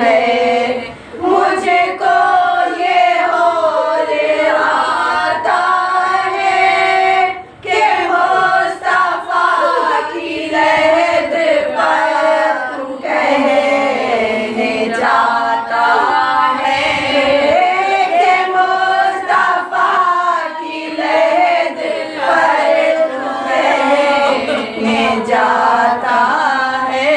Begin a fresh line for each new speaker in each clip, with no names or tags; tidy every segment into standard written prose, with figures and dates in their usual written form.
ہے مجھ کو یہ ہول آتا ہے کہ مصطفیٰ کی لحد پر تو کہنے جاتا ہے کہ مصطفیٰ کی لحد پر تو کہنے جاتا ہے۔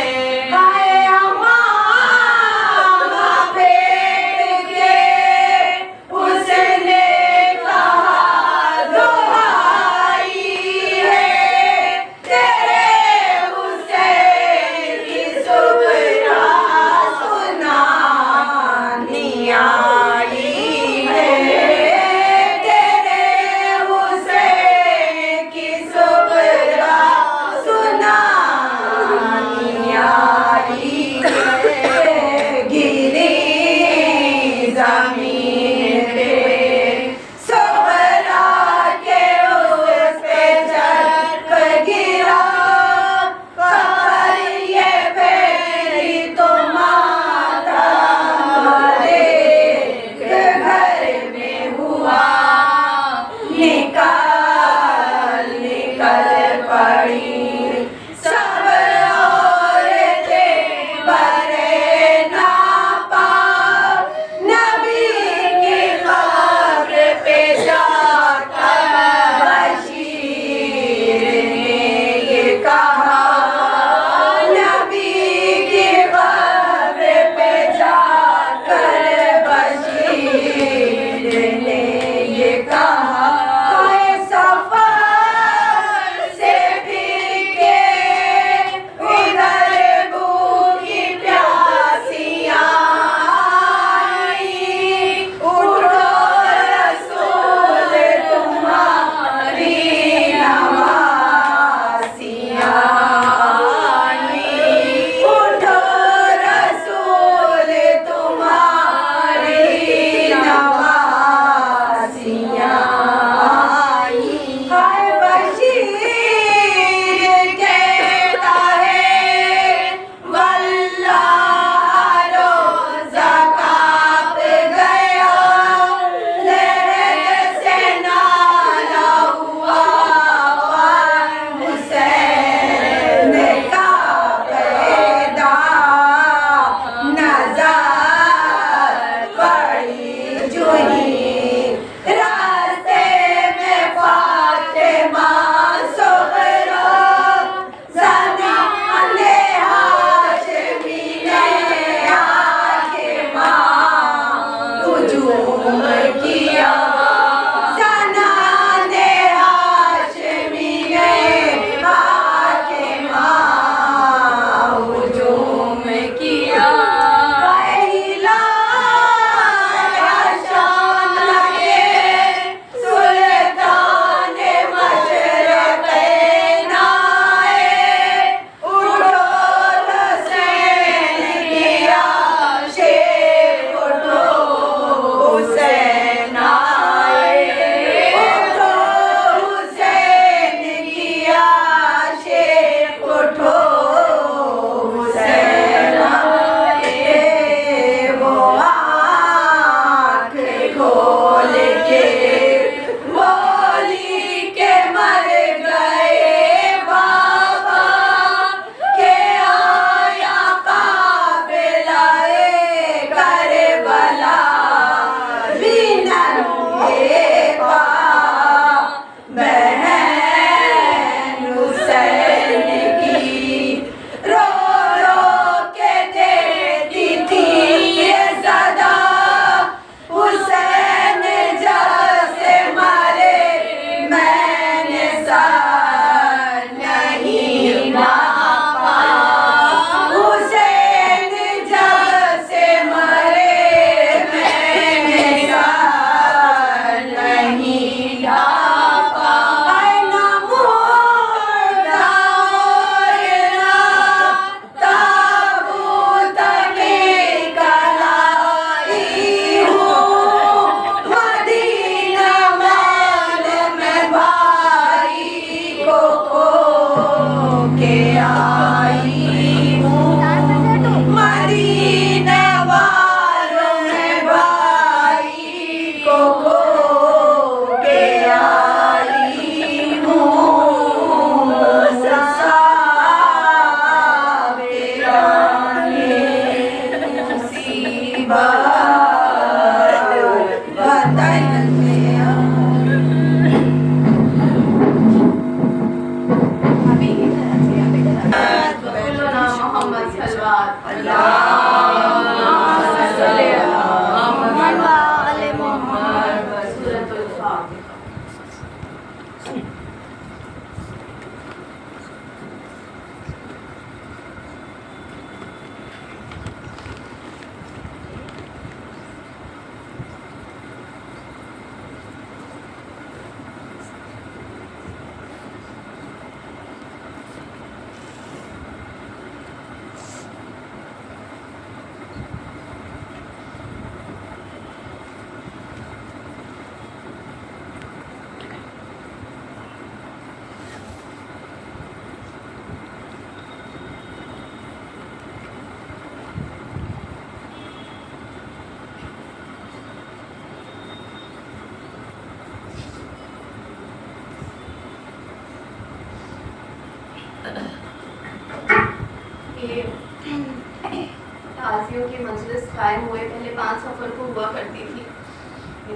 ताज़ियों की मजलिस कायम हुए पहले 5 सफ़र को हुआ करती थी,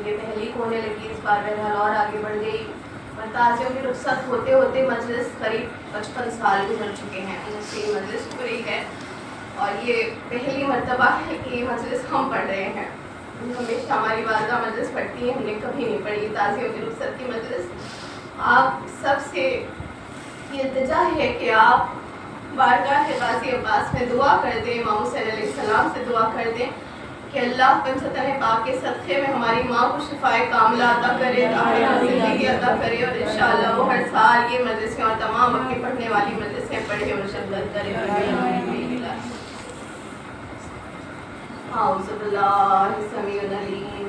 ये पहली होने लगी, इस बार बहरहाल और आगे बढ़ गई। और ताज़ियों की रुखसत होते होते मजलिस करीब 55 साल गुजर चुके हैं, उनसे ये मजलिस पूरी है और ये पहली मर्तबा है कि ये मजलिस हम पढ़ रहे हैं। हमेशा हमारी वालदा मजलिस पढ़ती है, हमने कभी नहीं पढ़ी ताज़ियों की रुखसत की मजलिस। आप सबसे ये इल्तिजा है कि आप बारगाह गाज़ी अब्बास में दुआ कर दें, इमाम हुसैन अलैहिस्सलाम से दुआ कर दें कि अल्लाह पंचतन पाक के सदक़े में हमारी माँ को शिफाए कामिला अता करे, ज़िंदगी अता करे और इंशाअल्लाह वो हर साल ये मजलिसें और तमाम अपनी पढ़ने वाली मजलिसें पढ़े और शरकत करे। औज़ु बिल्लाहि समीउल अलीम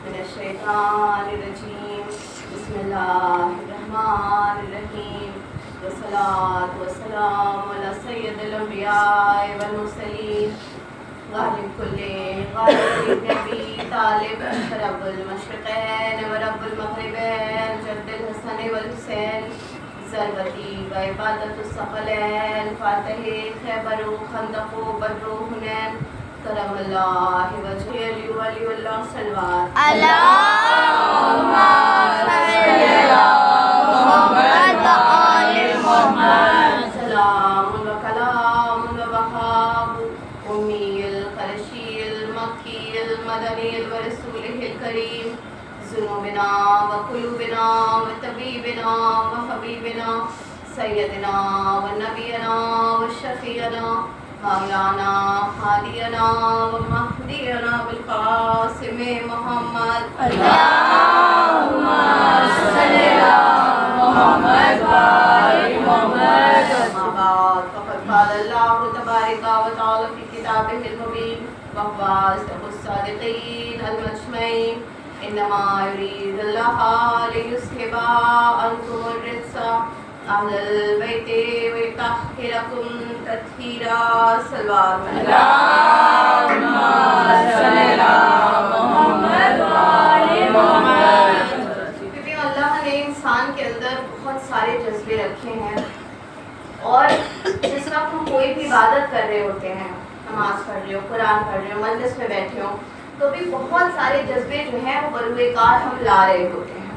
मिनश शैतानिर रजीम, बिस्मिल्लाहिर रहमानिर रहीम, वस्सलातु वस्सलामु अला सय्यिदिल अंबिया वल मुरसलीन गालिब कुल्ले गालिब नबी तालिब रब्बुल मशरिक़ैन व रब्बुल मग़रिबैन जद्दुल हसन वल हुसैन ज़रबती व इबादतुस सक़लैन फ़ातिह खैबर खंदक़ बद्र हुनैन करमल्लाहु वजहहु वलियुल्लाह सल्लल्लाहु
अल्लाहुम्मा सल्लि अला मुहम्मद व आलि मुहम्मद।
सलामुन व कलामुन व वहाब उम्मील क़रशील मक्कील मदनील व रसूलिल करीम ज़ुनूबिना व कुलूबिना व तबीबिना व हबीबिना सय्यदिना व नबीना व शफ़ीअना मौलाना हादियना व महदियना बिल क़ासिम मोहम्मद।
अल्लाहुम्मा सल्लि अला मुहम्मद व आलि मुहम्मद।
अम्मा बाद फ़क़द क़ाल अल्लाहु तबारक व तआला फ़ी किताबिहिल मुबीन व हुवा अस्दक़ुस सादिक़ीन अल मजमईन इन्नमा युरीदुल्लाहु लियुज़हिबा अन्कुमुर रिज्सा अहलल बैति व युतahhirakum तत्हीरा। सल्लल्लाहु
अल्लाहुम्मा सल्लि अला मुहम्मद व आलि मुहम्मद।
क्योंकि अल्लाह ने इंसान के अंदर बहुत सारे जज्बे रखे हैं और जिस वक्त हम कोई भी इबादत कर रहे होते हैं, नमाज पढ़ रहे हो, कुरान पढ़ रहे हो, मजलिस में बैठे हो, तो भी बहुत सारे जज्बे जो हैं वो बरूएकार हम ला रहे होते हैं।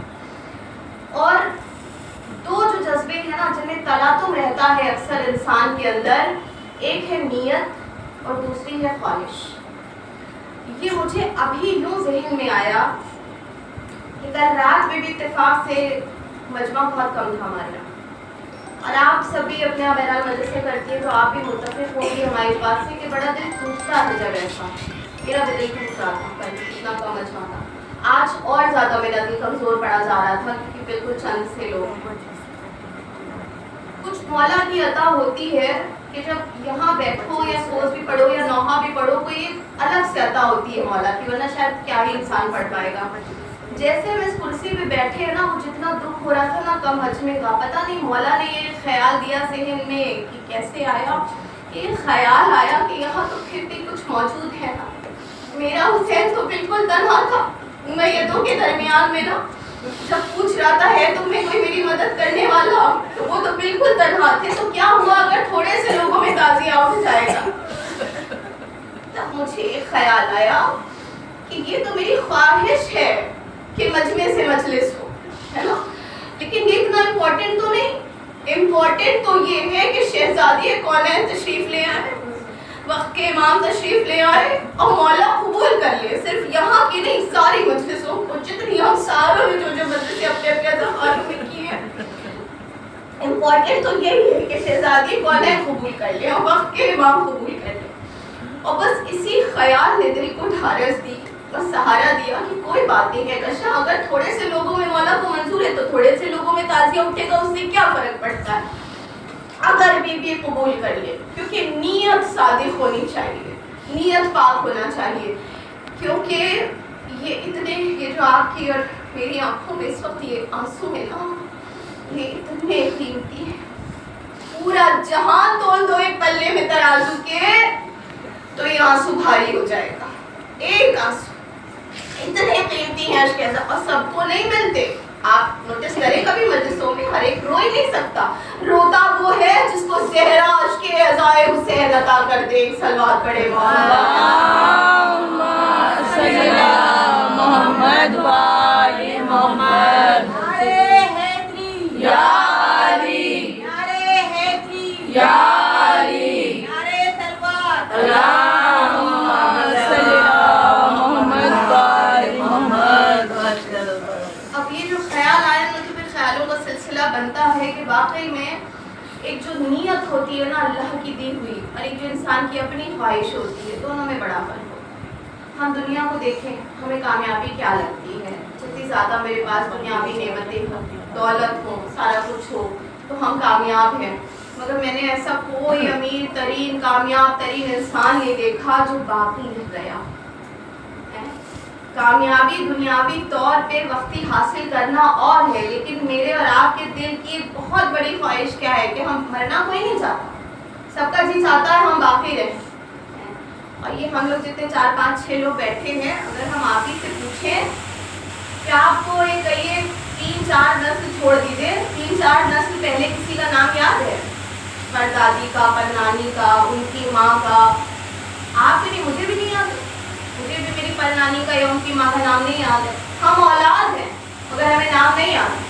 और दो जो जज्बे हैं ना जिनमें तलातुम रहता है अक्सर इंसान के अंदर, एक है नीयत और दूसरी है ख्वाहिश। ये मुझे अभी यूँ जहन में आया कि कल रात में भी इत्तेफाक से मजमा बहुत कम था हमारे यहाँ, और आप सभी अपने यहाँ बहरहाल मजलिसें करती हैं तो आप भी मुत्तफ़िक़ होंगी हमारी इस बात से कि बड़ा दिल टूटता है जब ऐसा। मेरा भी दिल टूट रहा था कल, इतना कम मजमा था। आज और ज़्यादा मेरा दिल कमज़ोर पड़ा जा रहा था क्योंकि बिल्कुल चंद से लोग, कुछ मौला की अता होती है कि जब यहाँ बैठो या सोच भी पढ़ो या नौहा भी पढ़ो, कोई अलग से अता होती है मौला की, वरना शायद क्या ही इंसान पढ़ पाएगा। जैसे हम इस कुर्सी पे बैठे हैं ना, वो जितना दुख हो रहा था ना कम हजमे का, पता नहीं मौला ने ये ख्याल दिया जहन में कि कैसे आया, कि ये ख्याल आया कि यहाँ तो फिर भी कुछ मौजूद है ना। मेरा हुसैन तो बिल्कुल तन्हा था मैयतों के दरमियान में ना, जब पूछ रहा था है तुम्हें कोई मेरी मदद करने वाला, तो वो तो बिल्कुल तन्हा थे। तो क्या हुआ अगर थोड़े से लोगों में ताज़िया उठ जाएगा। तब مجھے ایک خیال آیا کہ یہ تو میری خواہش ہے کہ مجمع سے مجلس ہو، ہے نا، لیکن یہ اتنا امپورٹنٹ تو نہیں. امپورٹنٹ تو یہ ہے کہ شہزادی کونین تشریف لے آئے، وقت کے امام تشریف لے آئے اور مولا قبول کر لے. صرف یہاں کی نہیں، ساری مجلسوں کو، جتنی ہم ساروں نے جو مجلسیں اپنے اپنے زمانوں میں کی ہیں، امپورٹنٹ تو یہی ہے کہ شہزادی کونین قبول کر لے اور وقت کے امام قبول کر لے. اور بس اسی خیال نے دل کو ڈھارس دی اور سہارا دیا کہ کوئی بات نہیں ہے کشا، اگر تھوڑے سے لوگوں میں مولا کو منظور ہے تو تھوڑے سے لوگوں میں تعزیہ اٹھے گا، اس سے کیا فرق پڑتا ہے اگر بی بی قبول کر لے. کیونکہ نیت صادق ہونی چاہیے، نیت پاک ہونا چاہیے. کیونکہ یہ اتنے، یہ جو آپ کی اور میری آنکھوں میں اس وقت یہ آنسو ہے نا، یہ اتنے قیمتی ہیں. پورا جہان تول دو ایک پلے میں ترازو کے تو یہ آنسو بھاری ہو جائے گا. ایک آنسو اتنے قیمتی ہیں اشک، اور سب کو نہیں ملتے. آپ نوٹس کریں کبھی مجلسوں میں ہر ایک رو ہی نہیں سکتا. روتا وہ ہے جس کو صحرا عشق عزائے حسین عطا کر دے. صلوات پڑھے
اللہم صلی علی محمد و آل محمد.
نعرے حیدری،
یا علی،
نعرے حیدری،
یا علی،
نعرے تلوار.
اللہم صلی علی محمد و آل محمد.
اب یہ جو خیال آیا نا، تو پھر خیالوں کا سلسلہ بنتا ہے کہ واقعی میں ایک جو نیت ہوتی ہے نا اللہ کی دی ہوئی، اور ایک جو انسان کی اپنی خواہش ہوتی ہے، دونوں میں بڑا فرق ہوتا ہے. ہم دنیا کو دیکھیں، ہمیں کامیابی کیا لگتی ہے؟ جتنی زیادہ میرے پاس دنیاوی نعمتیں ہوں، دولت ہو، سارا کچھ ہو تو ہم کامیاب ہیں. مگر میں نے ایسا کوئی امیر ترین کامیاب ترین انسان نہیں دیکھا جو باقی رہ گیا. کامیابی دنیاوی طور پہ وقتی حاصل کرنا اور ہے، لیکن میرے اور آپ کے دل کی ایک بہت بڑی خواہش کیا ہے کہ ہم مرنا کوئی نہیں چاہتا، سب کا جی چاہتا ہے ہم باقی رہیں. اور یہ ہم لوگ جتنے 4 5 6 لوگ بیٹھے ہیں، اگر ہم آپ ہی سے پوچھیں کہ آپ کو یہ کہیے 3 4 نسل چھوڑ دیجیے، 3 4 نسل پہلے کسی کا نام یاد ہے؟ پردادی کا، پرنانی کا، ان کی ماں کا؟ آپ کے نہیں، مجھے بھی نہیں یاد ہے. مجھے بھی میری پرنانی کا یا ان کی ماں کا نام نہیں یاد ہے. ہم اولاد ہیں مگر ہمیں نام نہیں یاد.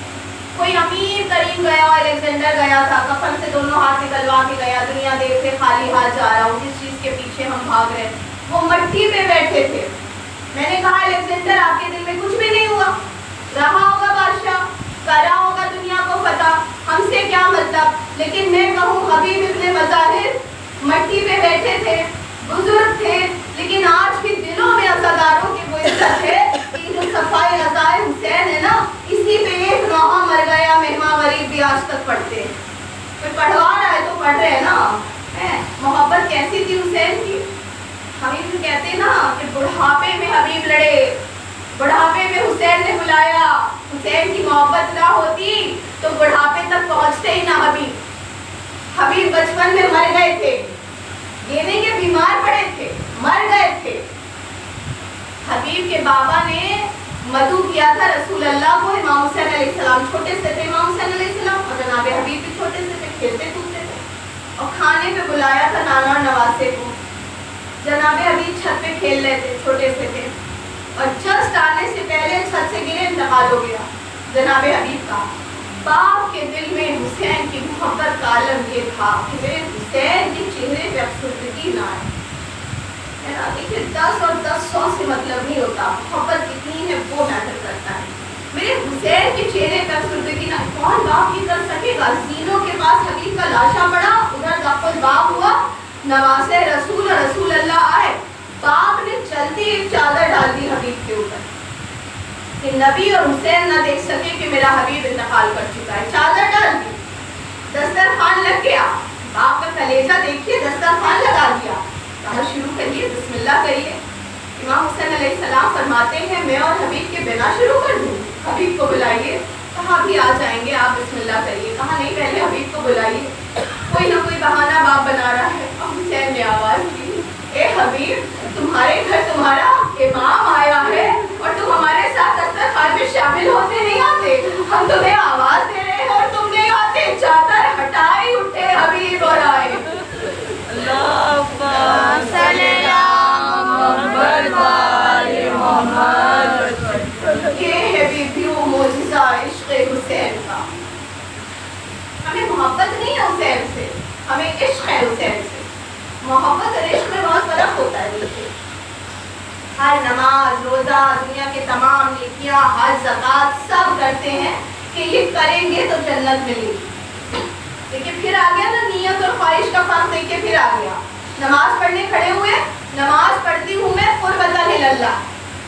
کوئی امیر ترین گیا، الیگزینڈر گیا تھا، کفن سے دونوں ہاتھ نکلوا کے گیا، دنیا دیکھ کے خالی ہاتھ جا رہا ہوں، جس چیز کے پیچھے ہم بھاگ رہے. وہ مٹی پہ بیٹھے تھے. میں نے کہا الیگزینڈر آپ کے دل میں کچھ بھی نہیں ہوا، رہا ہوگا بادشاہ، کرا ہوگا دنیا کو فتح، ہم سے کیا مطلب. لیکن میں کہوں حبیب ابن مظاہر مٹی پہ بیٹھے تھے، بزرگ تھے، لیکن آج بھی دلوں میں عزاداروں کی وہ عزت ہے کہ جو صفائی عزائے حسین ہے نا، اسی پہ ایک نوحہ مر گیا مہمان غریب بھی آج تک پڑھتے ہیں. کوئی پڑھوا رہا ہے تو پڑھ رہے ہیں نا. محبت کیسی تھی حسین کی. حبیب کہتے ہیں نا کہ بڑھاپے میں حبیب لڑے، بڑھاپے میں حسین نے بلایا. حسین کی محبت نہ ہوتی تو بڑھاپے تک پہنچتے ہی نہ حبیب. حبیب بچپن میں مر گئے تھے، یہ نہیں کہ بیمار پڑے تھے، مر گئے تھے. حبیب کے بابا نے مدعو کیا تھا رسول اللہ کو. امام حسین علیہ السلام چھوٹے سے تھے، امام حسین علیہ السلام، اور جناب حبیب بھی چھوٹے سے تھے، کھیلتے کودتے تھے. اور کھانے پہ بلایا تھا نانا اور نواسے کو. جناب حبیب چھت پہ کھیل رہے تھے، چھوٹے سے تھے، اور جسٹ آنے سے پہلے چھت سے گرے، انتقال ہو گیا جناب حبیب کا. باپ کے دل میں حسین کی محبت کا عالم یہ تھا کہ میرے حسین کے چہرے پہ افسردگی نہ آئے. دیکھیے 10 اور 10 100 سے مطلب نہیں ہوتا، محبت کتنی ہے وہ میٹر کرتا ہے. میرے حسین کے چہرے پہ افسردگی نہ، کون باپ یہ کر سکے گا؟ زینوں کے پاس حبیب کا لاشا پڑا، ادھر دفن باپ ہوا، نواسے رسول اور رسول اللہ آئے. باپ نے چلتی ایک چادر ڈال دی حبیب کے اوپر کہ نبی اور حسین نہ دیکھ سکے کہ میرا حبیب انتقال کر چکا ہے. چادر ڈال دی، دسترخوان لگ گیا. باپ کا کلیجہ دیکھیے، دسترخوان لگا دیا. کہا شروع کریے، بسم اللہ کریے. امام حسین علیہ السلام فرماتے ہیں میں اور حبیب کے بنا شروع کر دوں؟ حبیب کو بلائیے. کہا ابھی آ جائیں گے، آپ بسم اللہ کریے. کہا نہیں، پہلے حبیب کو بلائیے. کوئی نہ کوئی بہانہ باپ بنا رہا ہے. اب حسین نے آواز دی، اے حبیب، تمہارے گھر تمہارا امام آیا ہے اور تم ہمارے ساتھ دسترخوان میں شامل ہوتے نہیں آتے. ہم تمہیں آواز دے رہے ہیں اور تم نہیں آتے. چادر ہٹائے، اٹھے حبیب اور آئے.
اللہم صلی علی
ہر نماز روزہ دنیا کے تمام نیکیاں حج زکات سب کرتے ہیں کہ یہ کریں گے تو جنت ملے گی. لیکن پھر آ گیا نا نیت اور خواہش کا فرق دیکھ کے پھر آ گیا. نماز پڑھنے کھڑے ہوئے, نماز پڑھتی ہوں میں قربۃ للہ.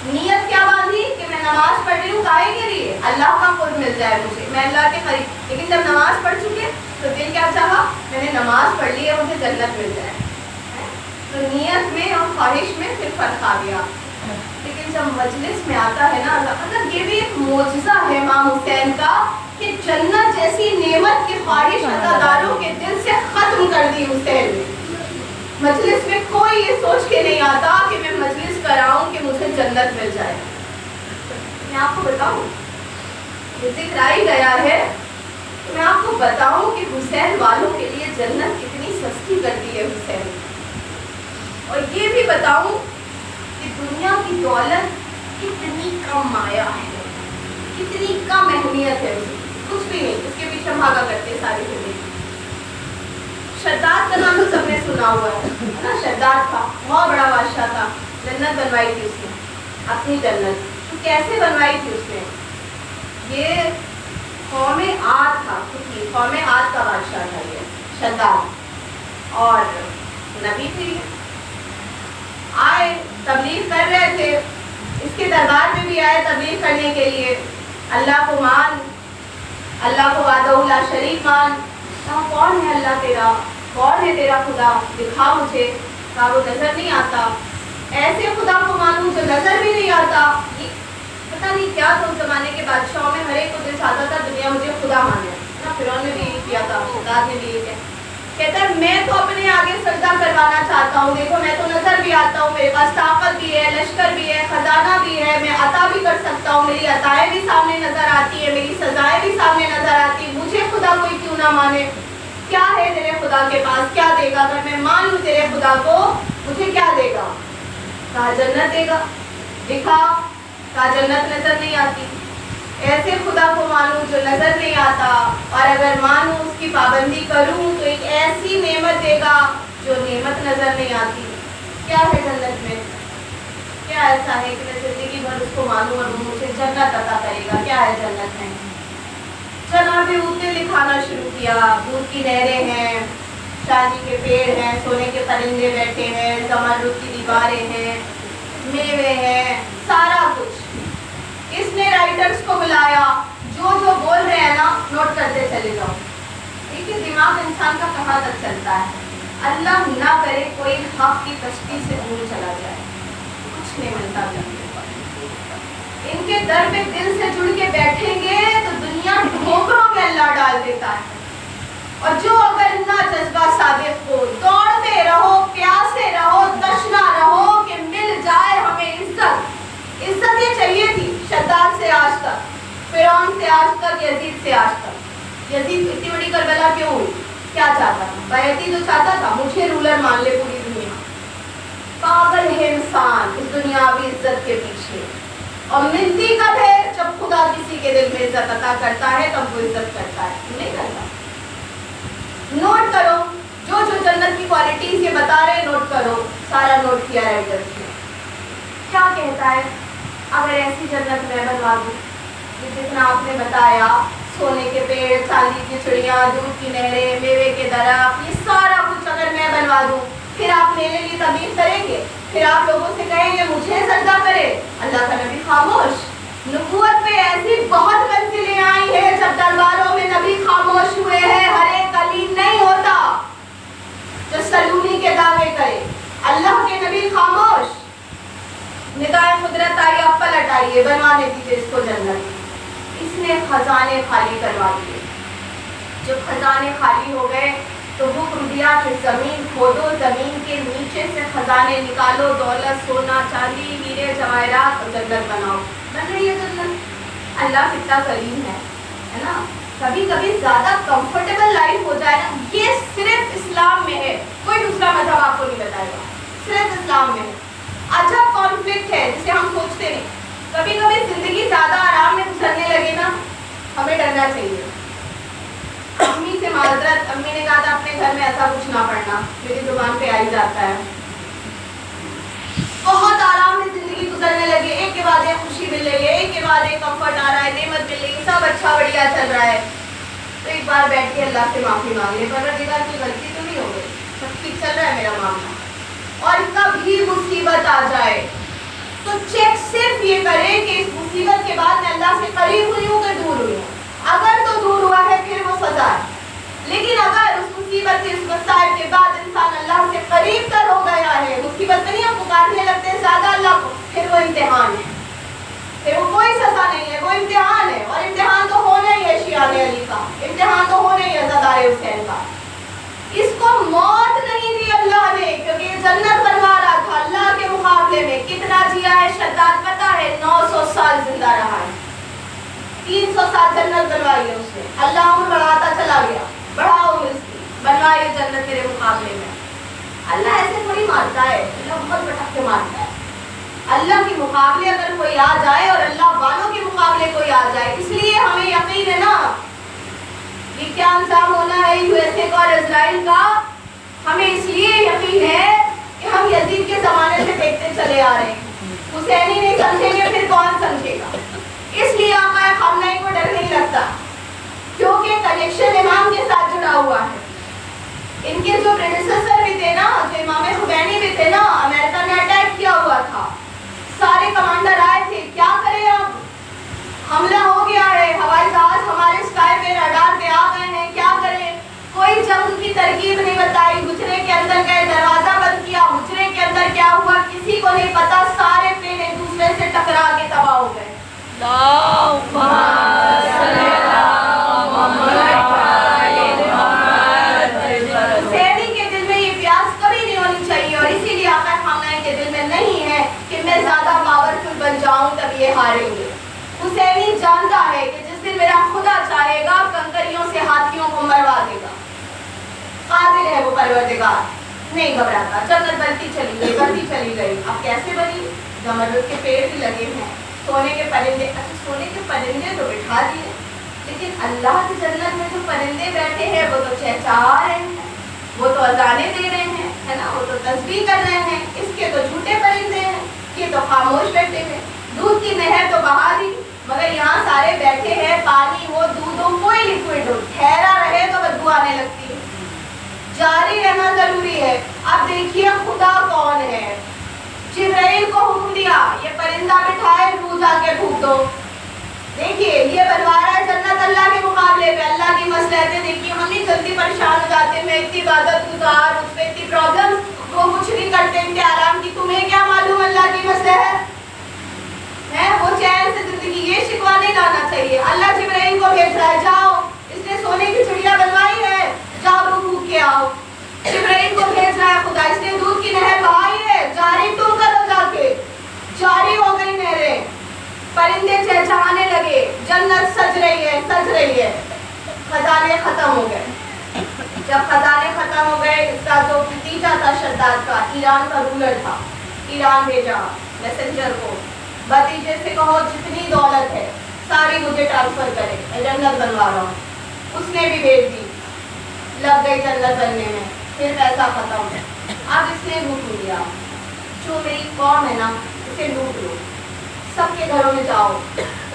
نیت کیا باندھی کہ میں نماز پڑھ رہی ہوں کاہے کے لیے؟ اللہ کا قرب مل جائے مجھے, میں اللہ کے قریب. لیکن جب نماز پڑھ چکے تو دل کیا چاہا؟ میں نے نماز پڑھ لی ہے, مجھے جنت مل جائے. تو نیت میں اور خواہش میں پھر فرق آ گیا. لیکن جب مجلس میں آتا ہے نا, مطلب یہ بھی ایک معجزہ ہے امام حسین کا کہ جنت جیسی نعمت کی خواہش عزاداروں کے دل سے ختم کر دی حسین نے. مجلس میں کوئی یہ سوچ کے نہیں آتا کہ میں مجلس کراؤں کہ مجھے جنت مل جائے. میں آپ کو بتاؤں, یہ ذکر آ ہی گیا ہے تو میں آپ کو بتاؤں کہ حسین والوں کے لیے جنت کتنی سستی کرتی ہے حسین. اور یہ بھی بتاؤں کہ دنیا کی دولت کتنی کم مایا ہے, کتنی کم اہمیت ہے, کچھ بھی نہیں, اس کے پیچھے بھاگا کرتے ہیں ساری زندگی. شداد کا نام تو سب نے سنا ہوا ہے نا. شداد تھا, بہت بڑا بادشاہ تھا, جنت بنوائی تھی اس نے, اپنی جنت. تو کیسے بنوائی تھی اس نے؟ یہ قوم عاد تھا, قوم عاد کا بادشاہ تھا یہ شداد, اور نبی تھے. آئے تبلیغ کر رہے تھے, اس کے دربار میں بھی آئے تبلیغ کرنے کے لیے. اللہ کو مان, اللہ کو وحدہ لا شریک مان. کون ہے اللہ تیرا, کون ہے تیرا خدا, دکھا مجھے. کہا وہ نظر نہیں آتا. ایسے خدا کو مانوں جو نظر بھی نہیں آتا. پتہ نہیں کیا تھا اس زمانے کے بادشاہوں میں, ہر ایک کو دل چاہتا تھا دنیا مجھے خدا مانے نا. فرعون نے بھی یہی کیا تھا, شداد نے بھی یہی کیا. کہتا ہے میں تو اپنے آگے سجدہ کروانا چاہتا ہوں, دیکھو میں تو نظر بھی آتا ہوں, میرے پاس طاقت بھی ہے, لشکر بھی ہے, خزانہ بھی ہے, میں عطا بھی کر سکتا ہوں, میری عطائیں بھی سامنے نظر آتی ہے, میری سزائیں بھی سامنے نظر آتی ہے. مجھے خدا کوئی کیوں نہ مانے؟ کیا ہے تیرے خدا کے پاس, کیا دے گا؟ اگر میں مان لوں تیرے خدا کو, مجھے کیا دے گا؟ کہا جنت دے گا. دکھا. کہا جنت نظر نہیں آتی. ایسے خدا کو مانوں جو نظر نہیں آتا, اور اگر مانوں اس کی پابندی کروں تو ایک ایسی نعمت دے گا جو نعمت نظر نہیں آتی. کیا ہے جنت میں؟ کیا ایسا ہے کہ میں زندگی بھر اس کو مانوں اور وہ مجھے جنت عطا کرے گا؟ کیا ہے جنت میں؟ جناب اود نے لکھانا شروع کیا. دودھ کی نہریں ہیں, چاندی کے پیڑ ہیں, سونے کے پرندے بیٹھے ہیں, زمرد کی دیواریں ہیں, میوے ہیں, سارا کچھ. اس نے رائٹرز کو بلایا, جو بول رہے ہیں نا نوٹ کرتے چلے جاؤ. دیکھیے دماغ انسان کا کہاں تک چلتا ہے. اللہ نہ کرے کوئی حق کی کشتی سے دور چلا جائے, کچھ نہیں ملتا. ان کے در پہ دل سے جڑ کے بیٹھیں گے تو دنیا ٹھوکروں میں اللہ ڈال دیتا ہے. اور جو اگر اتنا جذبہ صادق ہو, دوڑتے رہو, پیاسے رہو, تشنا رہو کہ مل جائے ہمیں عزت. عزت یہ چاہیے تھی شداد سے آج تک, فرعون سے آج تک, یزید سے آج تک. یزید اتنی بڑی کربلا کیوں ہوئی؟ کیا چاہتا تھا؟ بیعتی جو چاہتا تھا, مجھے رولر مان لے پوری دنیا. پاگل ہے انسان اس دنیاوی عزت کے پیچھے. اور ملتی کب ہے؟ جب خدا کسی کے دل میں عزت عطا کرتا ہے تب وہ عزت کرتا ہے, نہیں کرتا. نوٹ کرو جو جنت کی کوالٹیز یہ بتا رہے, نوٹ کرو. سارا نوٹ کیا رائٹرز نے. کیا کہتا ہے؟ اگر ایسی جنت میں بنوا دوں جتنا آپ نے بتایا, سونے کے پیڑ, چاندی کی چڑیاں, دودھ کی نہریں, میوے کے درخت, یہ سارا کچھ اگر میں بنوا دوں, پھر آپ میرے لیے تبلیغ کریں گے, پھر آپ لوگوں سے کہیں گے مجھے سجدہ کرے. اللہ کا نبی خاموش. نبوت پہ ایسی بہت منزلیں آئی ہیں جب درباروں میں نبی خاموش ہوئے ہیں. ہر ایک علی نہیں ہوتا جو سلونی کے دعوے کرے. اللہ کے نبی خاموش. نگاہ قدرت آئی, اب پلٹ آئیے, بنوانے دیجیے اس کو جنت. اس نے خزانے خالی کروا دیے. جب خزانے خالی ہو گئے تو حکم دیا کہ زمین کھودو, زمین کے نیچے سے خزانے نکالو, دولت, سونا, چاندی, ہیرے, جواہرات, اور جنت بناؤ. بن رہی ہے جنت. اللہ کتنا کریم ہے نا. کبھی کبھی زیادہ کمفرٹیبل لائف ہو جائے نا, یہ صرف اسلام میں ہے, کوئی دوسرا مذہب آپ کو نہیں بتائے گا, صرف اسلام میں ہے. عجب کانفلکٹ ہے جسے ہم سوچتے نہیں. کبھی کبھی زندگی زیادہ آرام میں گزرنے لگے نا, ہمیں ڈرنا چاہیے. امی سے معذرت, امی نے کہا تھا اپنے گھر میں ایسا کچھ نہ پڑھنا, میری زبان پہ آ ہی جاتا ہے. بہت آرام میں زندگی अच्छा बढ़िया चल रहा है, तो एक बार बैठ के अल्लाह से माफ़ी मांग ले, परवरदिगार की गलती तो नहीं हो गई, सब ठीक चल रहा है मेरा मामला। और कभी मुसीबत आ जाए तो चेक सिर्फ ये करे कि इस मुसीबत के बाद मैं अल्लाह से करीब हुई हूँ कि दूर हुई हूँ। अगर तो दूर हुआ है फिर वो सजा है, लेकिन अगर उस मुसीबत के, उस मसाइब के बाद इंसान अल्लाह से करीब तर हो गया है, मुसीबत में नहीं हम पुकारने लगते हैं ज़्यादा अल्लाह को, फिर वो इम्तिहान है, फिर वो कोई सजा नहीं है, वो इम्तिहान है। और इम्तिहान तो होना ही है शियाने अली का, इम्तिहान तो होना ही है ज़दारे हुसैन का। इसको मौत नहीं दी अल्लाह ने, क्योंकि ये जन्नत बनवा रहा था अल्लाह के मुकाबले में। कितना जिया है शद्दाद पता है? 900 साल जिंदा रहा है, 300 साल जन्नत बनवाई है उसने। अल्लाह उम्र बढ़ाता चला गया, बढ़ाओ उम्र इसकी, बनवाई जन्नत तेरे मुकाबले में। अल्लाह ऐसे थोड़ी मारता है, अल्लाह बहुत पटक के मारता है। अल्लाह के मुकाबले अगर कोई आ जाए और अल्लाह वालों के मुकाबले कोई आ जाए, इसलिए हमें यकीन है ना ये क्या अंजाम होना है यूएसए का और इजराइल का। हमें इसलिए यकीन है कि हम यजीद के जमाने से देखते चले आ रहे हैं। हुसैनी नहीं समझेंगे फिर कौन समझेगा? इसलिए आका खामनई को डर नहीं लगता, क्योंकि कनेक्शन इमाम के साथ जुड़ा हुआ है। इनके जो प्रेडिसेसर भी थे ना, जो इमाम खुमैनी भी थे ना, अमेरिका ने अटैक किया हुआ था, सारे कमांडर आए थे। क्या करें अब? हमला हो गया है, हवाई जहाज हमारे स्काई पे रडार पे आ गए हैं, क्या करें? कोई जंग की तरकीब नहीं बताई। हुजरे के अंदर गए, दरवाजा बंद किया, हुजरे के अंदर क्या हुआ किसी को नहीं पता। सारे प्लेन एक दूसरे से टकरा के तबाह हो गए। हुसैनी के दिल में ये प्यास कभी नहीं होनी चाहिए, और इसीलिए आका खामनई के दिल में नहीं है कि मैं ज्यादा पावरफुल बन जाऊं तब ये हारेंगे। हुसैनी जानता है कि जिस दिन मेरा खुदा चाहेगा कंकरियों से हाथियों को मरवा देगा। कादिर है वो परवरदिगार, नहीं घबराता। जन्नत बनती चली गई, बनती चली गई। अब कैसे बनी? जमरुद के पेड़ भी लगे हैं, सोने के परिंदे। अच्छा, सोने के परिंदे तो बिठा दिए, लेकिन अल्लाह की जन्नत में जो परिंदे बैठे हैं वो तो चहचहा रहे हैं, वो तो अजाने दे रहे हैं, है ना, वो तो तस्बीह कर रहे हैं। इसके तो झूठे परिंदे हैं, ये तो खामोश बैठे हैं। दूध की नहर तो बहा दी, मगर यहाँ सारे बैठे हैं, पानी हो, दूध हो, कोई लिक्विड हो, ठहरा रहे तो बदबू आने लगती है। जारी रहना जरूरी है। अब देखिए खुदा कौन है। जिब्राइल को हुक्म दिया ये परिंदा बिठाए, रूह जाके फूक दो। देखिए ये बनवा रहा है जन्नत अल्लाह के मुकाबले पे। अल्लाह की मसलहतें देखिए, हम नहीं जल्दी परेशान हो जाते, मैं इतनी इबादत गुजार, उस पे इतनी प्रॉब्लम, वो कुछ नहीं करते, इनके आराम की। तुम्हें क्या मालूम अल्लाह की मसलहत है? वो चैन से जिंदगी, ये शिकवा नहीं लाना चाहिए। अल्लाह जिब्राइल को भेज रहा है, जाओ, इसने सोने की चिड़िया बनवाई है, जाओ रूह फूक के आओ। जिब्राइल को भेज रहा है खुदा, इसने दूध की नहर बहाई है, जारी तुम करो जाके। जारी हो गई नहरें, परिंदे चहचहाने लगे, जन्नत सज रही है, सज रही है। खजाने खत्म हो गए। जब खजाने खत्म हो गए, इसका जो भतीजा था शद्दाद का, ईरान का रूलर था, ईरान भेजा मैसेंजर को, भतीजे से कहो जितनी दौलत है सारी मुझे ट्रांसफर करे, मैं जन्नत बनवा रहा हूँ। उसने भी भेज दी, लग गई जन्नत बनने में। फिर पैसा खत्म। अब इसने लूट लिया, जो मेरी कौम है ना इसे लूट लो, सबके घरों में जाओ,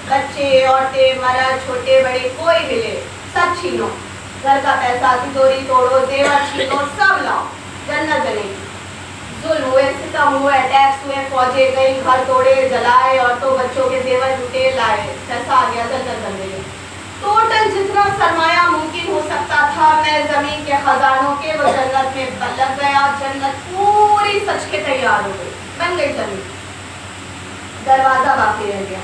बच्चे औरतें मर्द छोटे बड़े कोई मिले सब छीनो, घर का पैसा तिजोरी तोड़ो, जेवर छीनो, सब लाओ, जन्नत बनेगी। जुल्म हुए, सितम हुए, अटैक्स हुए, फौजे गई, घर तोड़े, जलाए, औरतों बच्चों के जेवर लूटे, लाए, पैसा आ गया, जन्नत बन गई। टोटल जितना सरमाया मुमकिन हो सकता था मैं जमीन के खजानों के, वो जन्नत में लग गया। जन्नत पूरी सच के तैयार हो गई, बन गई जमीन। दरवाजा बाकी रह गया,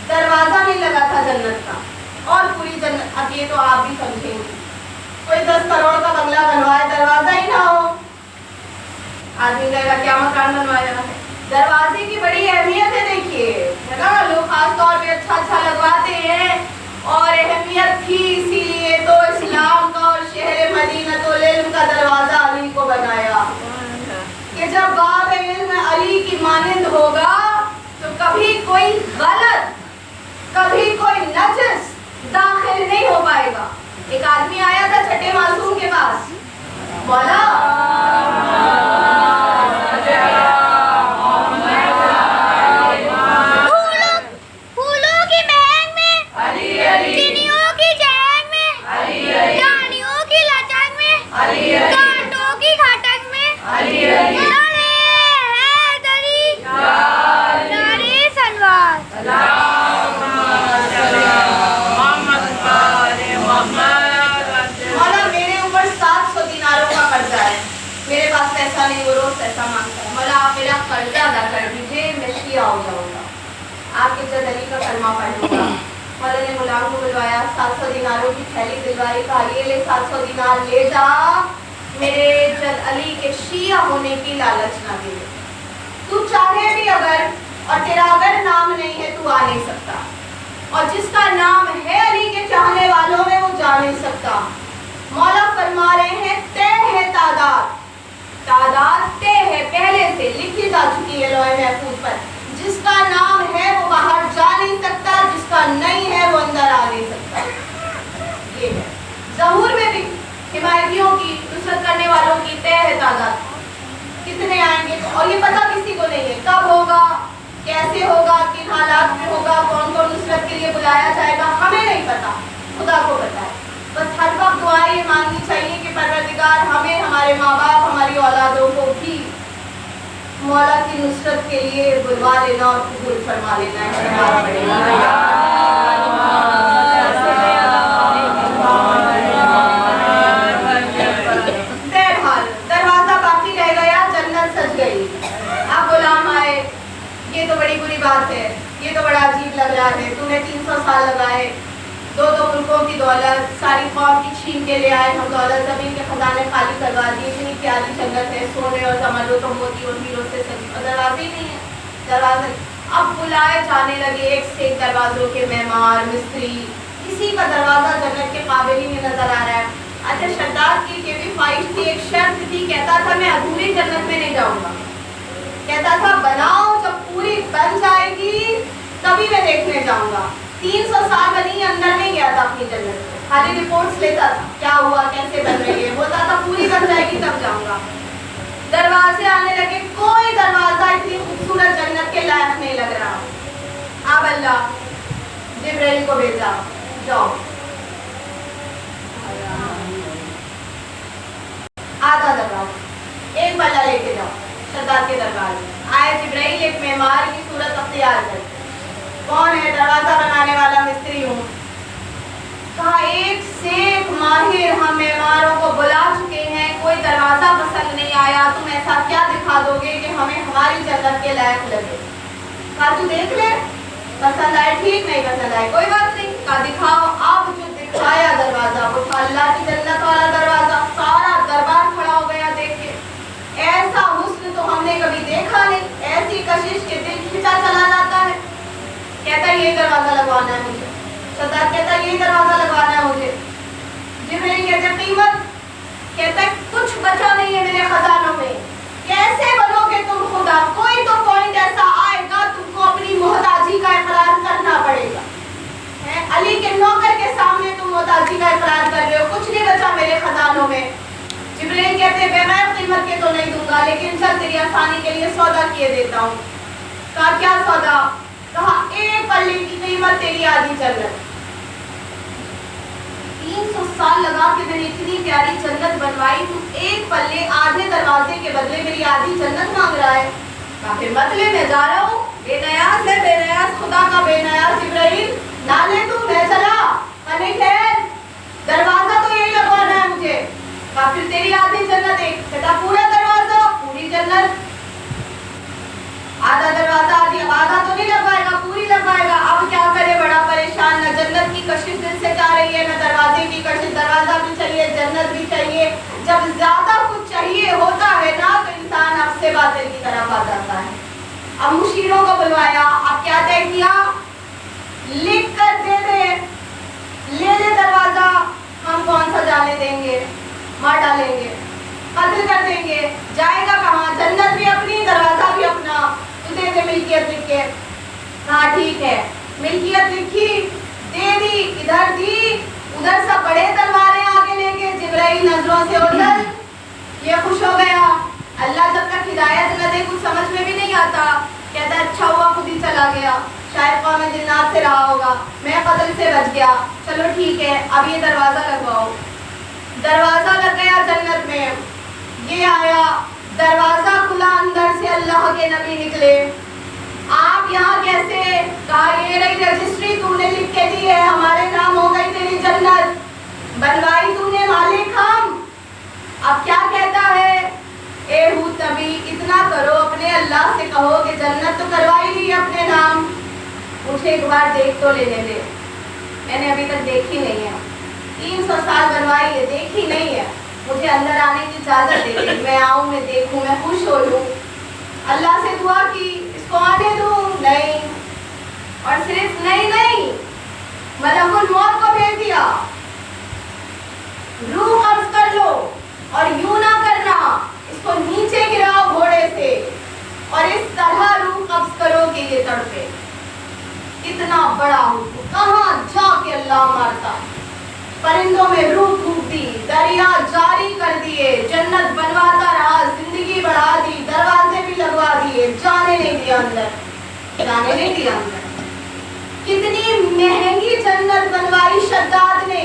दरवाजा नहीं लगा था जन्नत का, और पूरी जन्नत। अब ये तो आप भी समझेंगे, कोई 10 करोड़ का बंगला बनवाए, दरवाजा ही ना हो, आदमी कहेगा क्या मकान बनवाया है। दरवाजे की बड़ी अहमियत है, देखिए, है ना, लोग खास तौर पे अच्छा लगवाते हैं, और अहमियत थी, इसीलिए तो इस्लाम का और शहर मदीनतुल इल्म का दरवाजा अली को बनाया कि जब बाब इल्म अली की मानिंद होगा तो कभी कोई गलत, कभी कोई नजस दाखिल नहीं हो पाएगा। एक आदमी आया था छठे मासूम के पास, बोला फूलों की महक में अली अलिया हो जाऊंगा, आप इज्जत अली का कलमा पढ़ लूंगा। मौला ने गुलाम को बुलवाया, 700 दिनारों की थैली दिलवाई, कहा ये ले 700 दिनार ले जा, मेरे जद अली के शिया होने की लालच ना दे। तू चाहे भी अगर, और तेरा अगर नाम नहीं है तू आ नहीं सकता, और जिसका नाम है अली के चाहने वालों में वो जा नहीं सकता। मौला फरमा रहे हैं तय है तादाद, तादाद तय है, पहले से लिखी जा चुकी है लौह महफूज पर। जिसका नाम है वो बाहर जा नहीं सकता, जिसका नहीं है वो अंदर आ नहीं सकता। ये है ज़हूर में भी हिमायतियों की, नुसरत करने वालों की तय है तादाद, कितने आएंगे, और ये पता किसी को नहीं है कब होगा, कैसे होगा, किन हालात में होगा, कौन कौन नुसरत के लिए बुलाया जाएगा, हमें नहीं पता, खुदा को पता है। बस हर वक्त दुआ ये मांगनी चाहिए कि परवरदिगार हमें, हमारे माँ बाप, हमारी औलादों को भी मौला की नुसरत के लिए बुलवा लेना और कबूल फरमा लेना है। दरवाजा बाकी रह गया, जन्नत सज गई। अब गुलाम आए, ये तो बड़ी बुरी बात है, ये तो बड़ा अजीब लग रहा है, तूने 300 साल लगाए, दो मुल्कों की दौलत सारी कौम की छीन के ले आए, हम दौलत जमीन के खजाने खाली करवा दिए, इतनी प्यारी जन्नत है, सोने और जमरदों तो मोती और हीरों से सजी, और दरवाजे ही नहीं है, दरवाजे। अब बुलाए जाने लगे एक से एक दरवाजों के मेहमान, मिस्त्री, किसी का दरवाजा जन्नत के काबिल ही नहीं नजर आ रहा है। अच्छा, शद्दाद की भी ख्वाहिश थी, एक शर्त थी, कहता था मैं अधूरी जन्नत में नहीं जाऊंगा, कहता था बनाओ, जब पूरी बन जाएगी तभी मैं देखने जाऊंगा। 300 साल बनी, अंदर नहीं गया था अपनी जन्नत, खाली रिपोर्ट्स लेता था, क्या हुआ, कैसे बन रही है, बोलता था पूरी बन जाएगी तब जाऊंगा। दरवाजे आने लगे, कोई दरवाजा इतनी खूबसूरत जन्नत के लायक नहीं लग रहा। अब अल्लाह जिब्राइल को भेजा, जाओ आधा दरवाजा एक पल्ला लेके जाओ शद्दाद के दरबार में। आए जिब्राइल एक मेहमान की सूरत अख्तियार कर, कौन है, दरवाजा बनाने वाला मिस्त्री हूँ। कहा एक से एक माहिर हम मेहमानों को बुला चुके हैं, कोई दरवाजा पसंद नहीं आया, तुम ऐसा क्या दिखा दोगे कि हमें हमारी जन्नत के लायक लगे। कहा तू देख ले, पसंद आए ठीक, नहीं पसंद आए कोई बात नहीं। कहा दिखाओ। अब जो दिखाया दरवाजा वो था अल्लाह की जन्नत वाला दरवाजा, सारा दरबार खड़ा हो गया देख के। ऐसा हुस्न तो हमने कभी देखा नहीं, ऐसी कशिश के दिल खिंचा चला जाता है। कहता है यही दरवाजा लगवाना है मुझे, शद्दाद कहता है यही दरवाजा लगवाना है मुझे। जिब्राइल कहते कीमत, कहता है कुछ बचा नहीं है मेरे खजानों में, कैसे बनोगे तुम खुदा, कोई तो पॉइंट ऐसा आएगा तुमको अपनी मोहताजी का इकरार करना पड़ेगा। अली के नौकर के सामने तुम मोहताजी का इकरार कर रहे हो, कुछ नहीं बचा मेरे खजानों में। जिब्राइल कहते बगैर कीमत के तो नहीं दूंगा, लेकिन चल तेरी आसानी के लिए सौदा किए देता हूँ। कहा क्या सौदा? कहा एक पल्ले की कीमत तेरी आधी जन्नत। 300 साल लगा के मैंने इतनी प्यारी जन्नत बनवाई, तू एक पल्ले आधे दरवाजे के बदले मेरी आधी जन्नत मांग रहा है। कहा फिर बदले मैं जा रहा हूँ, बेनयाज है, बेनयाज खुदा का बेनयाज जिब्राइल, ना ले तू, मैं चला। नहीं ठहर, दरवाजा तो यही लगवाना है मुझे। कहा फिर तेरी आधी जन्नत एक, कहता पूरा दरवाजा, पूरी जन्नत। आधा दरवाजा आधा तो नहीं लगवाएगा, पूरी लगवाएगा। अब क्या करे, बड़ा परेशान, न जन्नत की कशिश दिल से जा रही है, न दरवाजे की कशिश, दरवाजा भी चाहिए, जन्नत भी चाहिए। जब ज्यादा कुछ चाहिए होता है ना तो इंसान आपसे बातिल की तरफ आ जाता है। अब मुशीरों को बुलवाया, अब क्या तय किया, लिख कर दे दे, ले ले दरवाजा, हम कौन सा जाने देंगे, मार डालेंगे, कत्ल कर देंगे, जाएगा कहाँ, जन्नत भी अपनी, दरवाजा भी अपना, तू दे दे मिल्कियत लिख के। हाँ ठीक है, मिल्कियत लिखी, दे दी, इधर दी, उधर सब बड़े तलवारें आगे लेके जिब्राइल नजरों से ओझल, ये खुश हो गया। अल्लाह जब तक हिदायत न दे कुछ समझ में भी नहीं आता, कहता अच्छा हुआ खुद ही चला गया, शायद कौम जिन्नात से रहा होगा, मैं कत्ल से बच गया, चलो ठीक है अब ये दरवाजा लगवाओ। दरवाजा लग गया जन्नत में, ये आया, दरवाजा खुला, अंदर से अल्लाह के नबी निकले। आप यहाँ कैसे? कहा ये रही रजिस्ट्री, तूने लिख के दी है, हमारे नाम हो गई तेरी जन्नत, बनवाई तूने मालिक हम। अब क्या कहता है, ए हूद नबी, इतना करो अपने अल्लाह से कहो कि जन्नत तो करवा ही ली मुझे एक बार देख तो लेने दे, मैंने अभी तक देखी नहीं है। 300 साल बनवाई है, देखी नहीं है। मुझे अंदर आने की इजाजत दे दे, मैं आऊँ, मैं देखूँ, मैं खुश हो लूँ। अल्लाह से दुआ की, इसको आने दूँ, नहीं। और सिर्फ नहीं, मलकुल मौत को भेज दिया, रूह कब्ज कर लो, और यूं ना करना, इसको नीचे गिराओ घोड़े से, और इस तरह रूह कब्ज करो कि ये तड़पे। कितना बड़ा हुक्म, कहाँ जाके अल्लाह मारता। परिंदों में रूह फूंक दी, दरिया जारी कर दिए, जन्नत बनवाता रहा, जिंदगी बढ़ा दी, दरवाजे भी लगवा दिए, जाने नहीं दिया अंदर, जाने नहीं दिया अंदर। कितनी महंगी जन्नत बनवाई शद्दाद ने।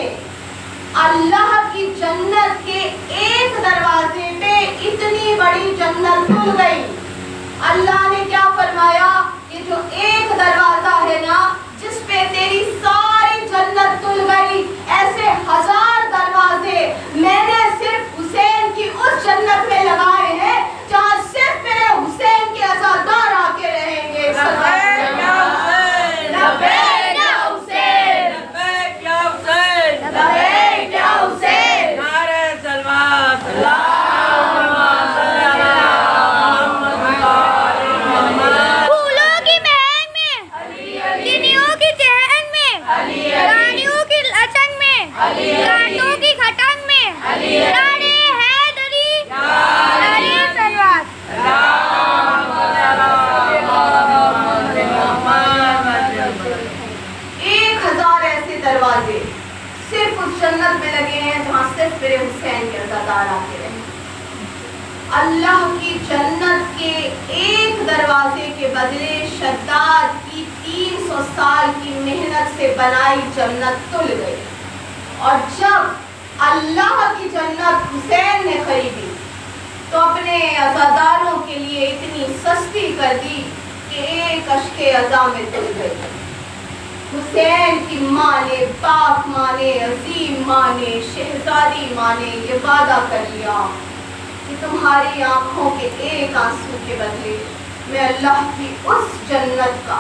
अल्लाह की जन्नत के एक दरवाजे पे इतनी बड़ी जन्नत खुल गई। अल्लाह ने क्या फरमाया कि जो एक दरवाजा है ना, जिस पे तेरी सारी जन्नत खुल गई, ऐसे 1000 दरवाजे मैंने सिर्फ हुसैन की उस जन्नत में लगाए हैं जहाँ सिर्फ मेरे हुसैन के अज़ादार आके रहेंगे। सिर्फ उस जन्नत में लगे हैं जहाँ सिर्फ मेरे हुसैन के अज़ादार आते रहे। अल्लाह की जन्नत के एक दरवाजे के बदले शद्दाद की 300 साल की मेहनत से बनाई जन्नत तुल गई। और जब अल्लाह की जन्नत हुसैन ने खरीदी तो अपने अज़ादारों के लिए इतनी सस्ती कर दी कि एक अश्के अज़ा में तुल गई। हुसैन की माँ ने, पाक माँ ने, अजीम माँ ने, शहजादी माँ ने ये वादा कर लिया कि तुम्हारी आंखों के एक आंसू के बदले मैं अल्लाह की उस जन्नत का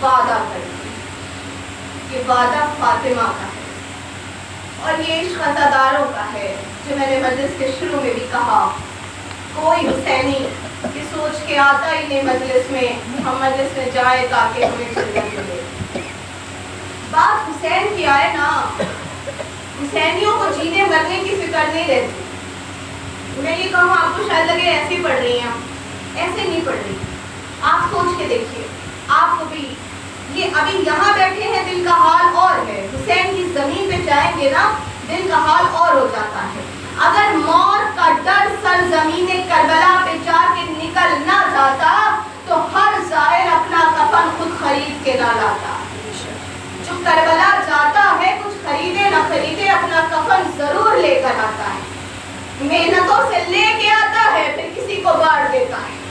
वादा करती। ये वादा फातिमा का है और ये इश्क अज़ादारों का है, जो मैंने मजलिस के शुरू में भी कहा। कोई हुसैनी ये सोच के आता ही नहीं मजलिस में, हम मजलिस में जाए ताकि हमें जन्नत मिले। बात हुसैन की आए ना, हुसैनियों को जीने मरने की फिक्र नहीं रहती। मैं ये कहूँ, आपको शायद लगे ऐसे ही पढ़ रही हैं, ऐसे नहीं पढ़ रही। आप सोच के देखिए, आपको भी ये अभी यहाँ बैठे हैं, दिल का हाल और है। हुसैन की जमीन पे जाएंगे ना, दिल का हाल और हो जाता है। अगर मौत का डर सर ज़मीने करबला पे जाके निकल ना जाता तो हर ज़ाहिर अपना कफन खुद खरीद के ना लाता। जो करबला जाता है, कुछ खरीदे ना खरीदे, अपना कफन जरूर लेकर आता है, मेहनतों से लेके आता है, फिर किसी को बांट देता है।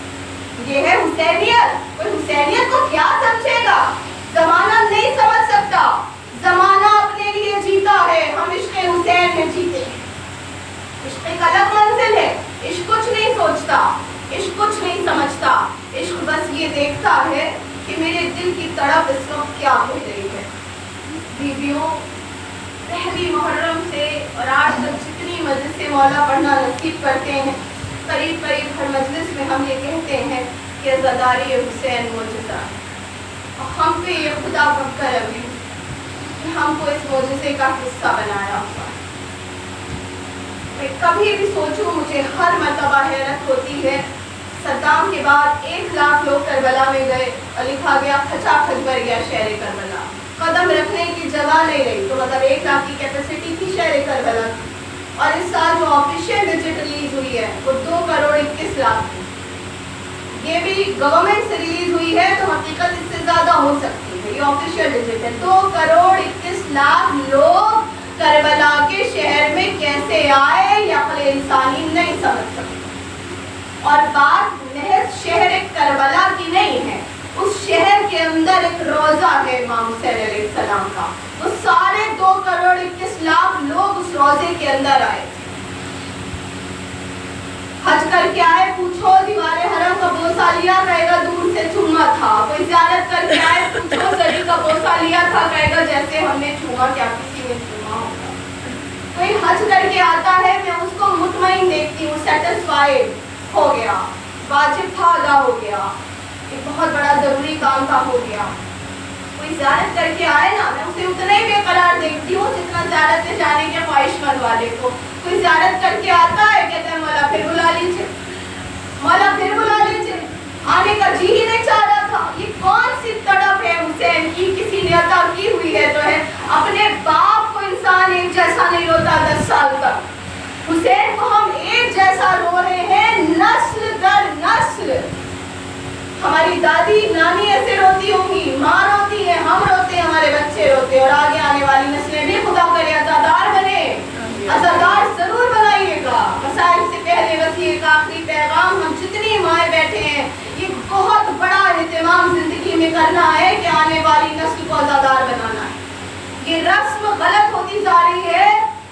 ये है हुसैनियत। कोई हुसैनियत को क्या समझेगा? जमाना नहीं समझ सकता, जमाना अपने लिए जीता है, हम इश्क़ हुसैन में जीते हैं। इश्क़ एक अलग मंजिल है। इश्क़ कुछ नहीं सोचता, इश्क़ कुछ नहीं समझता, इश्क़ बस ये देखता है कि मेरे दिल की तड़प इस वक्त क्या हो रही है। बीबियों, पहली मुहर्रम से और आज तक जितनी मजलिस मौला पढ़ना नसीब करते हैं, करीब करीब हर मजलिस में हम ये कहते हैं कि अज़ादारी हुसैन मोजज़ा है। और हम पे ये खुदा का करम है कि हमको इस मोजज़े का हिस्सा बनाया हुआ है। मैं कभी भी सोचूं, मुझे हर मर्तबा हैरत होती है। सद्दाम के बाद 1 लाख लोग करबला में गए और लिखा गया खचाखच भर गया शहर करबला, कदम रखने की जगह नहीं रही। तो मतलब 1 लाख की कैपेसिटी थी शहर करबला की। और इस साल जो ऑफिशियल डिजिट रिलीज हुई है वो 2 करोड़ 21 लाख थी। ये भी गवर्नमेंट से रिलीज हुई है, तो हकीकत इससे ज़्यादा हो सकती है। ये ऑफिशियल डिजिट है। 2 करोड़ 21 लाख लोग करबला के शहर में कैसे आए, ये अक्ल इंसानी नहीं समझ सकती। और बात महज शहर करबला की नहीं है, उस शहर के अंदर एक रोज़ा है इमाम हुसैन अलैहिस्सलाम का। वो सारे 2 करोड़ 21 लाख लोग उस रोज़े के अंदर आए थे। हज करके आए, पूछो दीवारे हरम का बोसा लिया, कहेगा दूर से चुम्मा था। कोई ज़ियारत करके आए, पूछो सड़ी का अम्मा क्या किसी ने सुना होगा। कोई हज करके आता है, मैं उसको मुतमईन देखती हूँ, सेटिस्फाइड हो गया, वाजिब था अदा हो गया, एक बहुत बड़ा ज़रूरी काम था हो गया। कोई ज़ियारत करके आए ना, मैं उसे उतना ही बेकरार देखती हूँ जितना ज़ियारत में जाने के ख्वाहिशमंद वाले को। कोई ज़ियारत करके आता है, कहते हैं मौला फिर बुला लीजिए, मौला फिर बुला लीजिए, आने का जी ही नहीं चाह रहा था। ये कौन सी तड़प है हुसैन की, किसी ने अता की हुई है तो है। अपने बाप को इंसान एक जैसा नहीं रोता 10 साल तक, हुसैन को हम एक जैसा रो रहे हैं नस्ल दर नस्ल। हमारी दादी नानी ऐसे रोती होंगी, माँ रोती है, हम रोते हैं, हमारे बच्चे रोते हैं, और आगे आने वाली नस्लें भी खुदा करे अज़ादार बने। अज़ादार जरूर बनाइएगा। मसाइल से पहले वसीयत का आखिरी पैगाम, हम जितनी माएँ बैठे हैं, ये बहुत बड़ा एहतिमाम जिंदगी में करना है कि आने वाली नस्ल को अज़ादार बनाना है। ये रस्म गलत होती जा रही है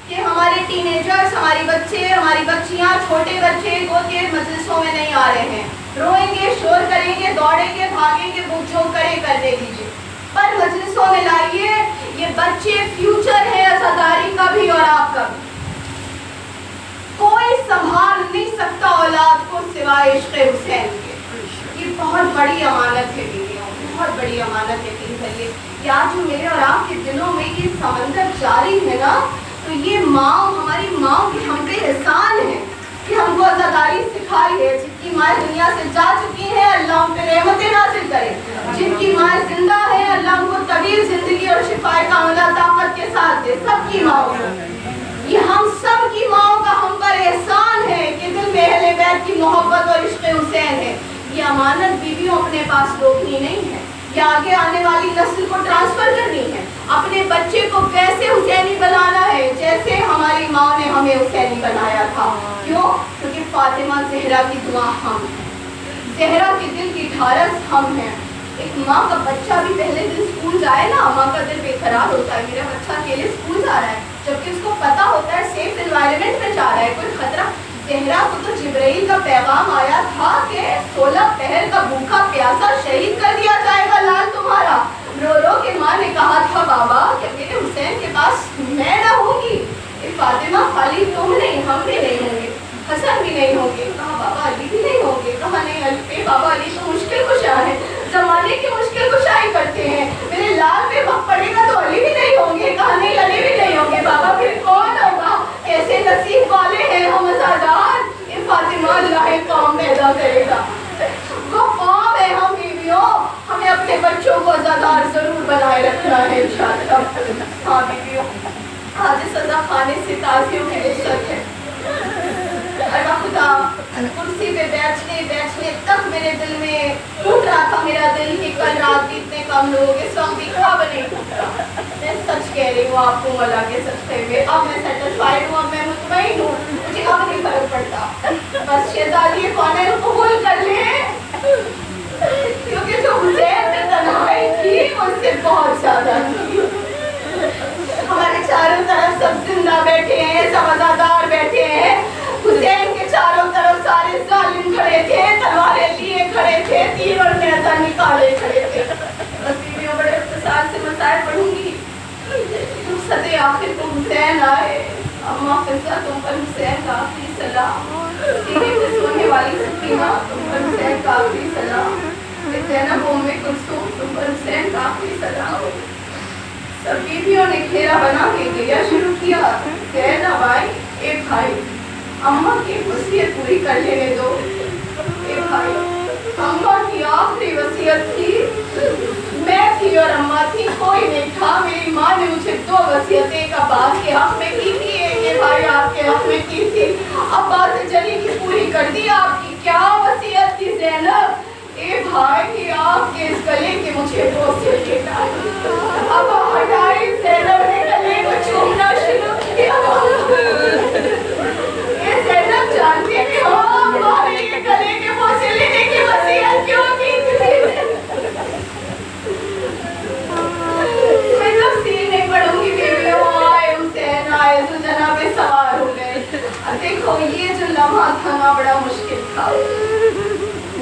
कि हमारे टीनेजर्स, हमारी बच्चे, हमारी बच्चियाँ, छोटे बच्चे गोद के मजलिसों में नहीं आ रहे हैं, रोएंगे, शोर करेंगे, दौड़ेंगे, भागेंगे, बुक जो करे करने दीजिए, पर मजलिसों में लाइए। ये बच्चे फ्यूचर है अज़ादारी का भी और आपका भी। कोई संभाल नहीं सकता औलाद को सिवाय इश्क़ हुसैन के। ये बहुत बड़ी अमानत है बीवियों, बहुत बड़ी अमानत है कि भैया यार जो मेरे और आपके दिलों में ये समंदर जारी है ना, तो ये माँ, हमारी माँ की हम पे एहसान है कि हमको अज़ादारी सिखाई है। जिनकी माँ दुनिया से जा चुकी है, अल्लाह उन पे रहमतें नाज़िल करे। जिनकी माँ जिंदा है, अल्लाह उनको तवील जिंदगी और शिफाए कामिला ताकत के साथ दे। सबकी माँ, ये हम सब की माँओं का हम पर एहसान है कि दिल में अहले बैत की मोहब्बत और इश्क़ हुसैन है। ये अमानत बीवियों अपने पास रोकनी नहीं है, ये आगे आने वाली नस्ल को ट्रांसफर करनी है। अपने बच्चे को वैसे हुसैनी बनाना है जैसे हमारी माँ ने हमें हुसैनी बनाया था। क्यों? क्योंकि फातिमा ज़हरा की दुआ हम हैं, ज़हरा के दिल की ढारस हम हैं। एक माँ का बच्चा भी पहले दिन स्कूल जाए ना, माँ का दिल बेकरार होता है, मेरा बच्चा अकेले स्कूल जा रहा है, जबकि उसको पता होता है सेफ एनवायरनमेंट में जा रहा है, कोई खतरा। ज़हरा को तो जिब्राइल का पैगाम आया था कि 16 पहर का भूखा प्यासा शहीद कर दिया जाएगा लाल तुम्हारा। रो रो के माँ ने कहा था बाबा कि मेरे हुसैन के पास मैं ना होंगी, फातिमा खाली तुम नहीं, हम भी नहीं होंगे, हसन भी नहीं होंगे। कहा बाबा अली भी नहीं होंगे। कहा नहीं अली, बाबा अली तो मुश्किल कुशा है, जमाने की मुश्किल कुशाई करते हैं, मेरे लाल पे वक्त पड़ेगा तो अली भी नहीं होंगे। कहा नहीं अली भी नहीं होंगे। बाबा फिर कौन होगा? ऐसे नसीब वाले हैं हम अज़ादार, ये फातिमा अल्लाह कौम पैदा करेगा, वो कौम है हम बीवियों। हमें अपने बच्चों को अज़ादार जरूर बनाए रखना है इंशाअल्लाह। हाँ बीवियों, आज सजा खाने से ताज़ियों की रुख़्सत है। अल्लाह खुदा, कुर्सी पे बैठने तक मेरे दिल में टूट रहा था, मेरा दिल कि कल रात भी इतने कम लोग, इस वक्त भी खब नहीं टूटा। मैं सच कह रही हूँ आपको मौला के सच्चे में, अब मैं सेटिस्फाइड हूँ, अब मैं मुतमईन हूँ, मुझे अब नहीं फर्क पड़ता। बस शहजादी कौन है कबूल कर ले, क्योंकि जो हुसैन में तन्हाई थी उससे बहुत ज्यादा थी। हमारे चारों तरफ सब जिंदा बैठे हैं, सब अज़ादार बैठे हैं, हुसैन के चारों तरफ सारे जालिम खड़े थे, तलवारें लिए खड़े थे, तीर और नेज़ा निकाले खड़े थे। बस बीवियों बड़े इख्तिसार से मसाइल पढ़ूंगी। रुख़्सत आखिर को हुसैन आए, अम्मा फिज़ा तुम पर हुसैन का आखिरी सलाम, सीने पे सोने वाली सकीना तुम पर हुसैन का आखिरी सलाम, ज़ैनब उम्मे कुलसूम तुम पर हुसैन का आखिरी सलाम। सब बीवियों ने घेरा बना के दिया शुरू किया। ज़ैनब आई, ए भाई अम्मा की वसीयत पूरी कर लेने दो। ए भाई अम्मा की आखिरी वसीयत थी, मैं थी और अम्मा थी, कोई नहीं था। मेरी माँ ने मुझे 2 वसीयतें, एक अब्बास के हक में की थी, एक भाई आपके हक में की थी। अब्बास जली की पूरी कर दी। आपकी क्या वसीयत थी ज़ैनब? ए भाई आपके इस गले के मुझे बोसे लेना है। अब हटाई ज़ैनब ने गले को चूमना शुरू किया। ये ज़ैनब जानती है कि हाँ हमारे ये गले के बोसे लेने की वसीयत क्यों की थी। मैं तफसील नहीं पढ़ूंगी बीवियों, आए हुसैन आए तो जनाबे सवार हो गए। देखो ये जो लम्हा था ना बड़ा मुश्किल था।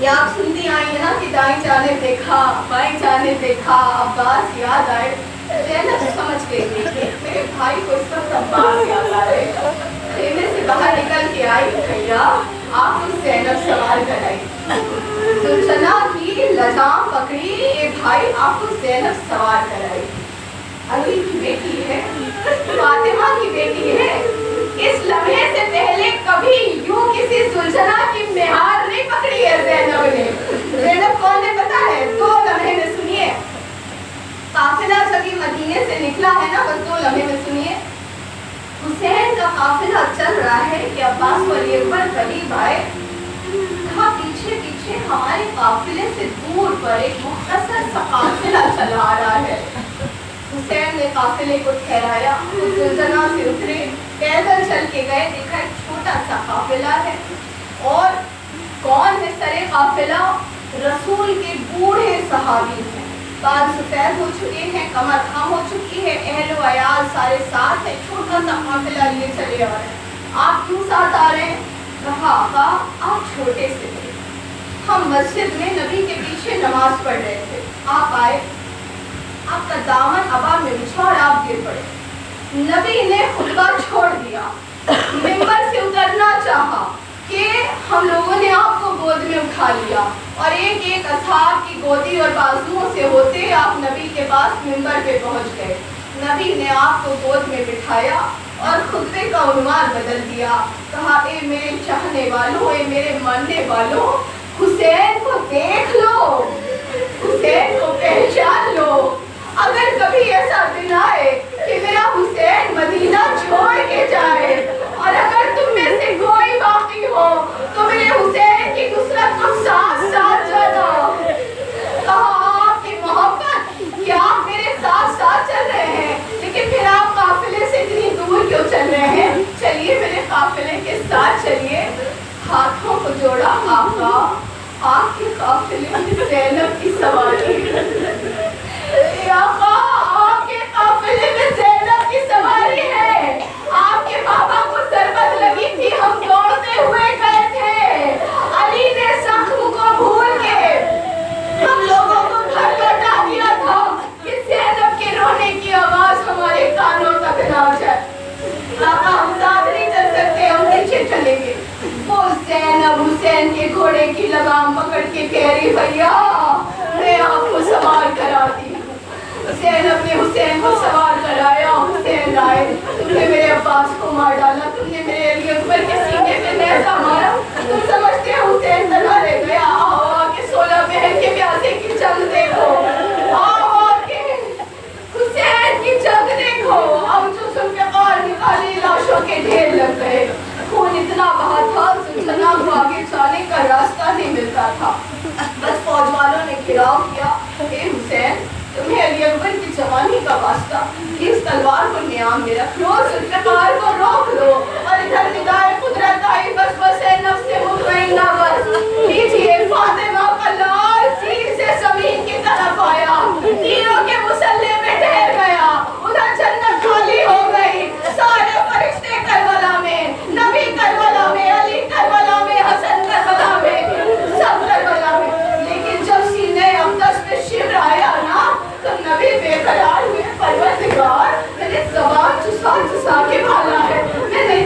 ये आप सुनती आई है ना कि दाई जाने देखा, बाई जाने देखा, अब्बास याद आए। ज़ैनब समझ गई कि मेरे भाई को इस वक्त अब्बास याद आ रहे हैं। खेमे से बाहर निकल के आई, भैया आपको ज़ैनब सवार कराई। सुलझना की लजाम पकड़ी, ये भाई आपको ज़ैनब सवार कराई। अली की बेटी है, फातिमा की बेटी है। इस लम्हे से पहले कभी यूं किसी सुलझना की मेहार नहीं पकड़ी है ज़ैनब ने। ज़ैनब कौन है पता है? 2 लम्हे में सुनिए। काफिला जब ये मदीने से निकला है ना, बस 2 लम्हे में सुनिए। हुसैन का काफिला चल रहा है कि अब्बास वली अकबर करीब आए। कहा पीछे पीछे हमारे काफिले से दूर पर एक मुख्तसर सा काफिला चला आ रहा है। हुसैन ने काफिले को ठहराया, सुलझना से उतरे, पैदल चल के गए। देखा एक छोटा सा काफिला है। और कौन है सरे काफिला? रसूल के बूढ़े सहाबी हैं। बाल सफेद हो चुके हैं, कमर खम हो चुकी है, अहलो अयाल सारे साथ है। छोटा सा काफिला लिए चले आ रहे हैं। आप क्यों साथ आ रहे हैं? कहा आका आप छोटे से थे, हम मस्जिद में नबी के पीछे नमाज पढ़ रहे थे, आप आए, आपका दामन अबा में बिछा और आप गिर पड़े। नबी ने खुतबा छोड़ दिया, मिंबर से उतरना चाहा कि हम लोगों ने आपको गोद में उठा लिया और एक एक असहाब की गोदी और बाजुओं से होते आप नबी के पास मिंबर पे पहुंच गए। नबी ने आपको गोद में बिठाया और खुतबे का उन्वान बदल दिया। कहा ए मेरे चाहने वालों, ए मेरे मानने वालों, हुसैन को देख लो, हुसैन को पहचान लो। अगर कभी ऐसा दिन आए कि मेरा हुसैन मदीना छोड़ के जाए और अगर तुम में से कोई बाकी हो तो मेरे हुसैन की नुसरत को साथ साथ जाना। कहा आपकी मोहब्बत कि आप मेरे साथ साथ चल रहे हैं, लेकिन फिर आप काफिले से इतनी दूर क्यों चल रहे हैं? चलिए मेरे काफिले के साथ चलिए। हाथों को जोड़ा, आका आपके काफिले में ज़ैनब की सवारी। आका आपके काफिले में ज़ैनब की सवारी है। आपके बाबा को सरबत लगी थी, हम दौड़ते हुए गए थे। अली ने जख्म को भूल के हम लोगों को घर लौटा दिया था कि ज़ैनब के रोने की आवाज हमारे कानों तक ना जाए। आका हम साथ नहीं चल सकते, हम पीछे चलेंगे। वो ज़ैनब हुसैन के घोड़े की लगाम पकड़ के कह रही भैया मैं आपको सवार कराती। ज़ैनब ने हुसैन को सवार कराया, हुसैन आए। तुमने मेरे अब्बास को मार डाला, तुमने मेरे अली अकबर के सीने पे नेज़ा मारा, तुम समझते हो हुसैन तनहा रह गया। आओ आके 16 बहन के प्यासे की जंग देखो, आओ आके हुसैन की जंग देखो। अब जो जुल्फ़िकार निकाली लाशों के ढेर लग गए, खून इतना बहा था सुलझना को आगे जाने का रास्ता नहीं मिलता था। बस फौज वालों ने घिराव किया, ए हुसैन तुम्हें अली अकबर की जवानी का वास्ता, इस तलवार को नियाम में रख लो, जुल्फ़िकार को रोक लो और इधर निगाहे कुदरत आई बस बस है नफ्से मुतमइन्ना बस। लीजिए फातिमा का लाल सीने से ज़मीन की तरफ आया, तीरों के मुसल्ले में ठहर गया। उधर जन्नत खाली हो गई, सारे फरिश्ते करबला में, नबी करबला में, अली करबला में, हसन करबला में, सब करबला में। लेकिन जब सीने अक़दस में शिब्र आया ना तो नबी बेकरार हुए, परवरदिगार मैंने ज़बान चुसा चुसा के भाला है, मैं नहीं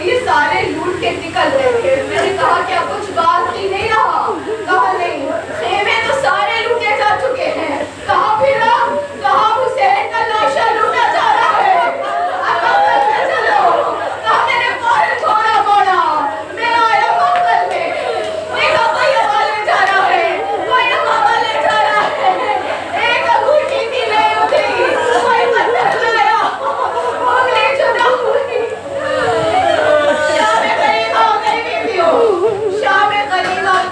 तो ये सारे लूट के निकल रहे थे। मैंने कहा क्या कुछ बाकी नहीं रहा? कहा नहीं, खेमे तो सारे लूटे जा चुके हैं। कहा फिर कहा हुसैन का लाशा लूटा जा रहा है। अब मंगल में चलो। कहा मैंने फौरन थोड़ा मोड़ा, मैं आया मंगल में। देखा कोई हवाले जा रहा है, कोई हवाले जा रहा है। एक अंगूठी थी नहीं उठी, कोई पत्थर लाया, उंगली जुदा हुई। शाम करीब आ गई बीवियों, शाम करीब आ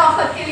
शौकत के